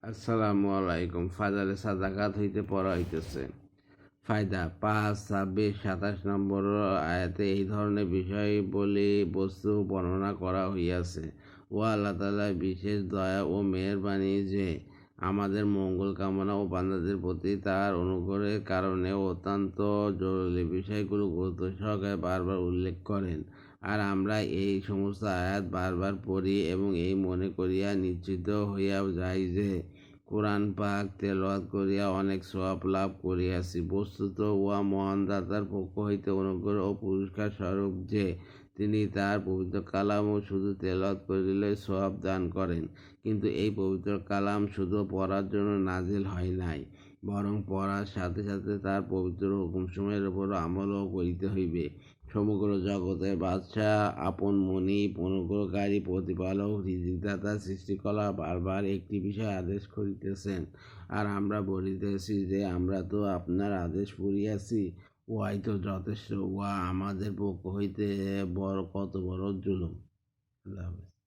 আসসালামু আলাইকুম। ফাজালে সাদাকাত হইতে পড়া হইতেছে। ফায়দা 5, 26, 27 নম্বর আয়াতে এই ধরনের বিষয় বলে বস্তু বর্ণনা করা হইয়াছে। ও আল্লাহ তাআলার বিশেষ দয়া ও মেহেরবানি যে আমাদের মঙ্গল কামনা ও বান্দাদের প্রতি তার অনুগ্রহের কারণে অত্যন্ত জরুরি বিষয়গুলো গুরুত্ব সহকারে বারবার উল্লেখ করেন। আর আমরা এই সমস্ত আয়াত বারবার পড়ি এবং এই মনে করিয়া নিশ্চিত হইয়া যাই যে কোরআন পাক তেলাওয়াত করিয়া অনেক সওয়াব লাভ করিয়াছি। বস্তুত উহা মহান দাতার পক্ষ হইতে অনুগ্রহ ও পুরস্কার স্বরূপ যে তিনি তার পবিত্র কালাম ও শুধু তেলাওয়াত করিলে সওয়াব দান করেন। কিন্তু এই পবিত্র কালাম শুধু পড়ার জন্য নাজিল হয় নাই, বরং পড়ার সাথে সাথে তার পবিত্র হুকুমসমূহের উপর আমলও করিতে হইবে। সমগ্র জগতের বাদশাহ, আপন মনিব, অনুগ্রহকারী, প্রতিপালক, রিজিকদাতা, সৃষ্টিকর্তা বারবার একটি বিষয় আদেশ করিতেছেন, আর আমরা বলিতেছি যে আমরা তো আপনার আদেশ পড়িয়াছি, উহাই তো যথেষ্ট। উহা আমাদের পক্ষ হইতে কত বড় জুলুম। আল্লাহ হাফেজ।